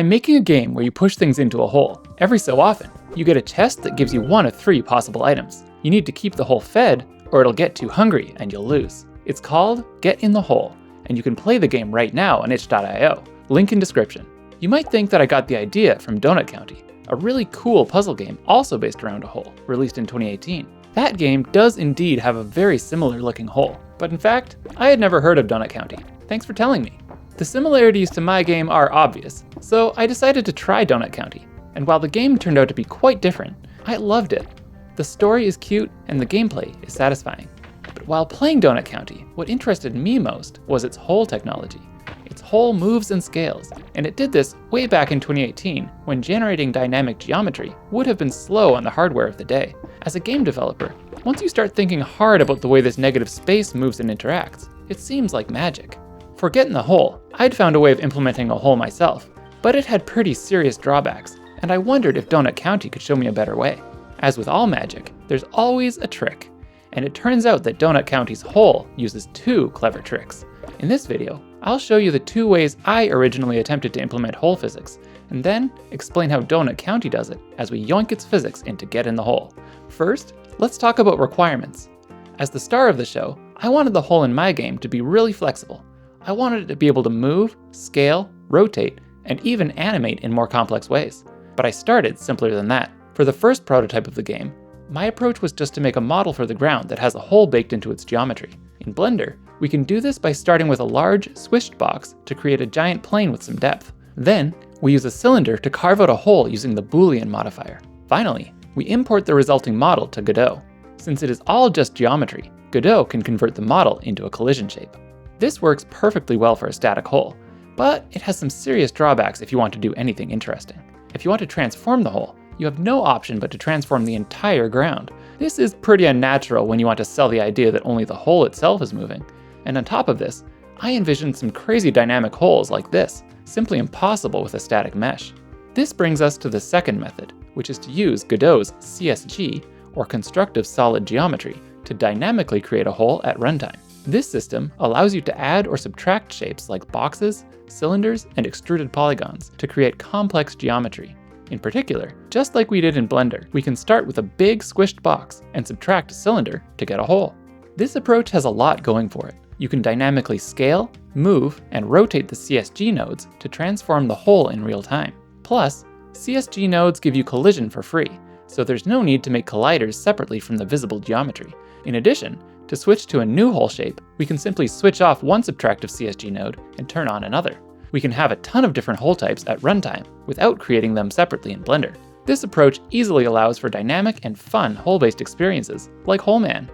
I'm making a game where you push things into a hole. Every so often, you get a chest that gives you one of 3 possible items. You need to keep the hole fed, or it'll get too hungry and you'll lose. It's called Get in the Hole, and you can play the game right now on itch.io. Link in description. You might think that I got the idea from Donut County, a really cool puzzle game also based around a hole, released in 2018. That game does indeed have a very similar looking hole, but in fact, I had never heard of Donut County. Thanks for telling me. The similarities to my game are obvious, so I decided to try Donut County, and while the game turned out to be quite different, I loved it. The story is cute and the gameplay is satisfying. But while playing Donut County, what interested me most was its hole technology. Its hole moves and scales, and it did this way back in 2018 when generating dynamic geometry would have been slow on the hardware of the day. As a game developer, once you start thinking hard about the way this negative space moves and interacts, it seems like magic. For Get in the Hole, I'd found a way of implementing a hole myself, but it had pretty serious drawbacks, and I wondered if Donut County could show me a better way. As with all magic, there's always a trick, and it turns out that Donut County's hole uses 2 clever tricks. In this video, I'll show you the 2 ways I originally attempted to implement hole physics, and then explain how Donut County does it as we yoink its physics into Get in the Hole. First, let's talk about requirements. As the star of the show, I wanted the hole in my game to be really flexible. I wanted it to be able to move, scale, rotate, and even animate in more complex ways. But I started simpler than that. For the first prototype of the game, my approach was just to make a model for the ground that has a hole baked into its geometry. In Blender, we can do this by starting with a large, swished box to create a giant plane with some depth. Then, we use a cylinder to carve out a hole using the Boolean modifier. Finally, we import the resulting model to Godot. Since it is all just geometry, Godot can convert the model into a collision shape. This works perfectly well for a static hole, but it has some serious drawbacks if you want to do anything interesting. If you want to transform the hole, you have no option but to transform the entire ground. This is pretty unnatural when you want to sell the idea that only the hole itself is moving. And on top of this, I envisioned some crazy dynamic holes like this, simply impossible with a static mesh. This brings us to the second method, which is to use Godot's CSG, or constructive solid geometry, to dynamically create a hole at runtime. This system allows you to add or subtract shapes like boxes, cylinders, and extruded polygons to create complex geometry. In particular, just like we did in Blender, we can start with a big squished box and subtract a cylinder to get a hole. This approach has a lot going for it. You can dynamically scale, move, and rotate the CSG nodes to transform the hole in real time. Plus, CSG nodes give you collision for free, so there's no need to make colliders separately from the visible geometry. In addition, to switch to a new hole shape, we can simply switch off one subtractive CSG node and turn on another. We can have a ton of different hole types at runtime without creating them separately in Blender. This approach easily allows for dynamic and fun hole-based experiences like Hole Man,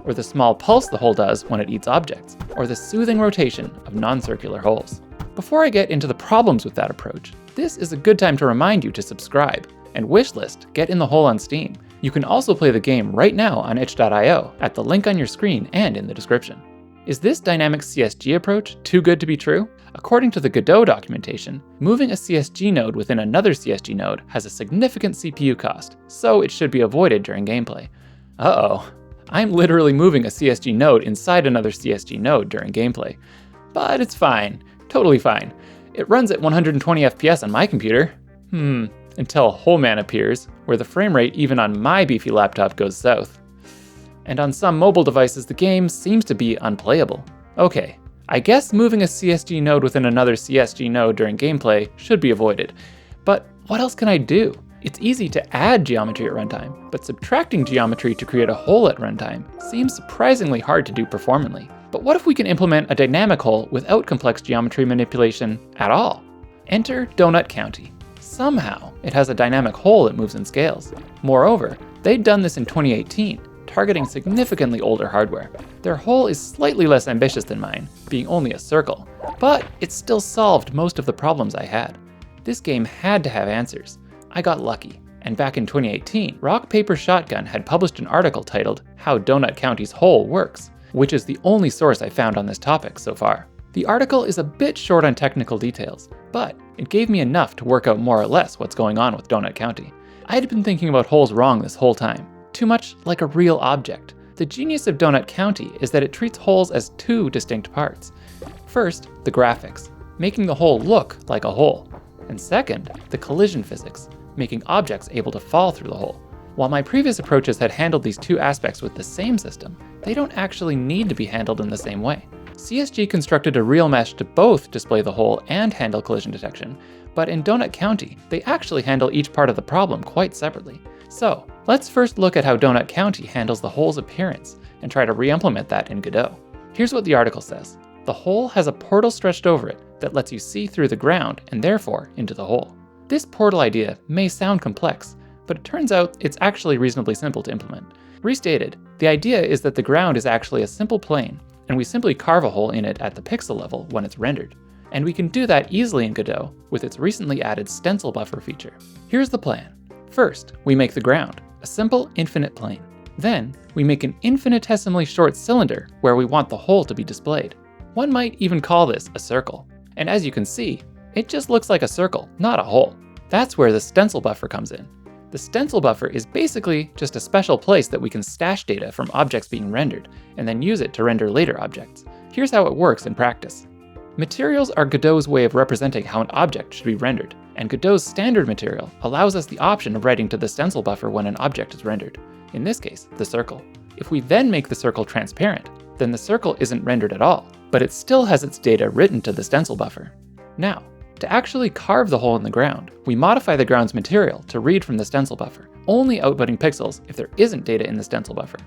or the small pulse the hole does when it eats objects, or the soothing rotation of non-circular holes. Before I get into the problems with that approach, this is a good time to remind you to subscribe and wishlist Get in the Hole on Steam. You can also play the game right now on itch.io at the link on your screen and in the description. Is this dynamic CSG approach too good to be true? According to the Godot documentation, moving a CSG node within another CSG node has a significant CPU cost, so it should be avoided during gameplay. Uh-oh. I'm literally moving a CSG node inside another CSG node during gameplay. But it's fine. Totally fine. It runs at 120 FPS on my computer. Until Hole Man appears, where the frame rate even on my beefy laptop goes south. And on some mobile devices, the game seems to be unplayable. Okay, I guess moving a CSG node within another CSG node during gameplay should be avoided. But what else can I do? It's easy to add geometry at runtime, but subtracting geometry to create a hole at runtime seems surprisingly hard to do performantly. But what if we can implement a dynamic hole without complex geometry manipulation at all? Enter Donut County. Somehow, it has a dynamic hole that moves and scales. Moreover, they'd done this in 2018, targeting significantly older hardware. Their hole is slightly less ambitious than mine, being only a circle, but it still solved most of the problems I had. This game had to have answers. I got lucky, and back in 2018, Rock Paper Shotgun had published an article titled How Donut County's Hole Works, which is the only source I found on this topic so far. The article is a bit short on technical details, but it gave me enough to work out more or less what's going on with Donut County. I had been thinking about holes wrong this whole time, too much like a real object. The genius of Donut County is that it treats holes as 2 distinct parts. First, the graphics, making the hole look like a hole. and second, the collision physics, making objects able to fall through the hole. While my previous approaches had handled these two aspects with the same system, they don't actually need to be handled in the same way. CSG constructed a real mesh to both display the hole and handle collision detection, but in Donut County, they actually handle each part of the problem quite separately. So, let's first look at how Donut County handles the hole's appearance and try to re-implement that in Godot. Here's what the article says. The hole has a portal stretched over it that lets you see through the ground and therefore into the hole. This portal idea may sound complex, but it turns out it's actually reasonably simple to implement. Restated, the idea is that the ground is actually a simple plane, and we simply carve a hole in it at the pixel level when it's rendered. And we can do that easily in Godot with its recently added stencil buffer feature. Here's the plan. First, we make the ground, a simple infinite plane. Then, we make an infinitesimally short cylinder where we want the hole to be displayed. One might even call this a circle. And as you can see, it just looks like a circle, not a hole. That's where the stencil buffer comes in. The stencil buffer is basically just a special place that we can stash data from objects being rendered, and then use it to render later objects. Here's how it works in practice. Materials are Godot's way of representing how an object should be rendered, and Godot's standard material allows us the option of writing to the stencil buffer when an object is rendered, in this case, the circle. If we then make the circle transparent, then the circle isn't rendered at all, but it still has its data written to the stencil buffer. Now, to actually carve the hole in the ground, we modify the ground's material to read from the stencil buffer, only outputting pixels if there isn't data in the stencil buffer.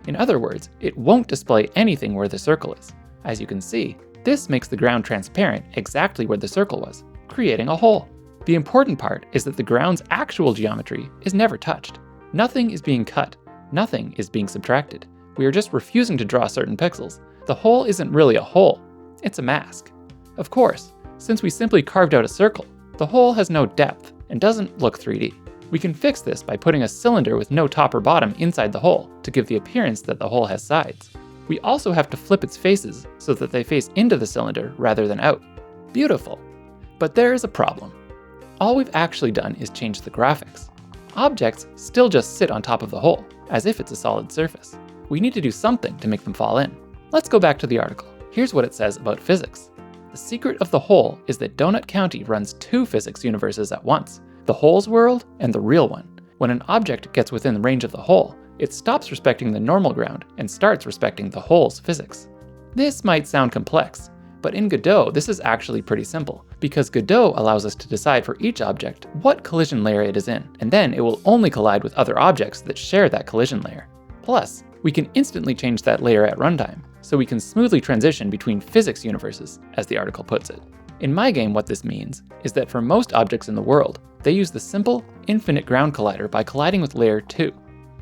In other words, it won't display anything where the circle is. As you can see, this makes the ground transparent exactly where the circle was, creating a hole. The important part is that the ground's actual geometry is never touched. Nothing is being cut, nothing is being subtracted. We are just refusing to draw certain pixels. The hole isn't really a hole, it's a mask. Of course, since we simply carved out a circle, the hole has no depth and doesn't look 3D. We can fix this by putting a cylinder with no top or bottom inside the hole to give the appearance that the hole has sides. We also have to flip its faces so that they face into the cylinder rather than out. Beautiful. But there is a problem. All we've actually done is change the graphics. Objects still just sit on top of the hole, as if it's a solid surface. We need to do something to make them fall in. Let's go back to the article. Here's what it says about physics. The secret of the hole is that Donut County runs two physics universes at once, the hole's world and the real one. When an object gets within the range of the hole, it stops respecting the normal ground and starts respecting the hole's physics. This might sound complex, but in Godot this is actually pretty simple, because Godot allows us to decide for each object what collision layer it is in, and then it will only collide with other objects that share that collision layer. Plus, we can instantly change that layer at runtime, so we can smoothly transition between physics universes, as the article puts it. In my game, what this means is that for most objects in the world, they use the simple, infinite ground collider by colliding with layer 2.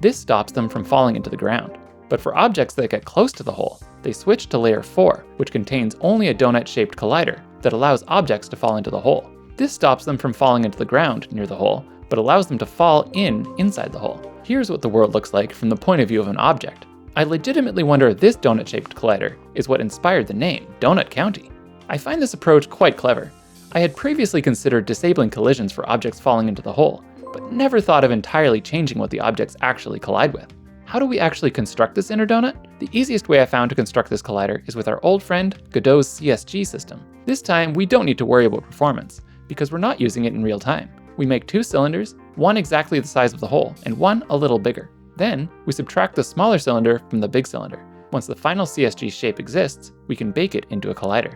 This stops them from falling into the ground. But for objects that get close to the hole, they switch to layer 4, which contains only a donut-shaped collider that allows objects to fall into the hole. This stops them from falling into the ground near the hole, but allows them to fall inside the hole. Here's what the world looks like from the point of view of an object. I legitimately wonder if this donut-shaped collider is what inspired the name, Donut County. I find this approach quite clever. I had previously considered disabling collisions for objects falling into the hole, but never thought of entirely changing what the objects actually collide with. How do we actually construct this inner donut? The easiest way I found to construct this collider is with our old friend, Godot's CSG system. This time, we don't need to worry about performance, because we're not using it in real time. We make two cylinders, one exactly the size of the hole, and one a little bigger. Then, we subtract the smaller cylinder from the big cylinder. Once the final CSG shape exists, we can bake it into a collider.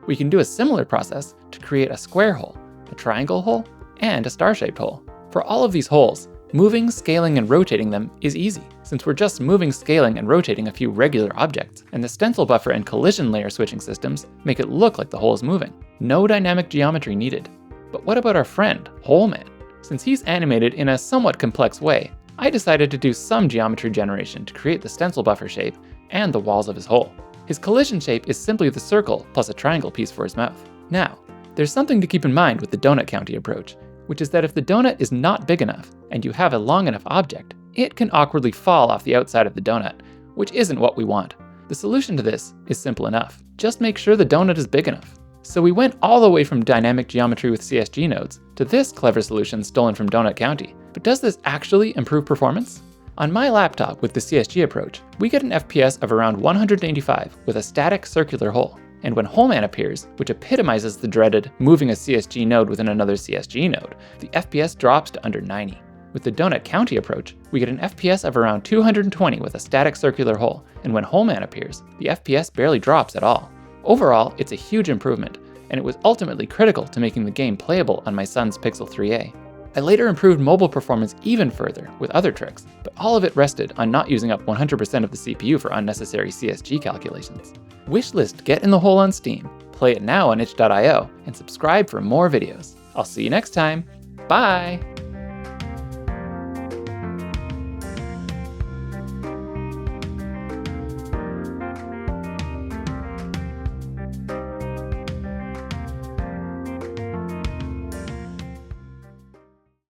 We can do a similar process to create a square hole, a triangle hole, and a star-shaped hole. For all of these holes, moving, scaling, and rotating them is easy, since we're just moving, scaling, and rotating a few regular objects, and the stencil buffer and collision layer switching systems make it look like the hole is moving. No dynamic geometry needed. But what about our friend, Hole Man? Since he's animated in a somewhat complex way, I decided to do some geometry generation to create the stencil buffer shape and the walls of his hole. His collision shape is simply the circle plus a triangle piece for his mouth. Now, there's something to keep in mind with the Donut County approach, which is that if the donut is not big enough and you have a long enough object, it can awkwardly fall off the outside of the donut, which isn't what we want. The solution to this is simple enough. Just make sure the donut is big enough. So we went all the way from dynamic geometry with CSG nodes to this clever solution stolen from Donut County. But does this actually improve performance? On my laptop with the CSG approach, we get an FPS of around 185 with a static circular hole. And when Holeman appears, which epitomizes the dreaded moving a CSG node within another CSG node, the FPS drops to under 90. With the Donut County approach, we get an FPS of around 220 with a static circular hole, and when Holeman appears, the FPS barely drops at all. Overall, it's a huge improvement, and it was ultimately critical to making the game playable on my son's Pixel 3a. I later improved mobile performance even further with other tricks, but all of it rested on not using up 100% of the CPU for unnecessary CSG calculations. Wishlist Get in the Hole on Steam, play it now on itch.io, and subscribe for more videos. I'll see you next time. Bye!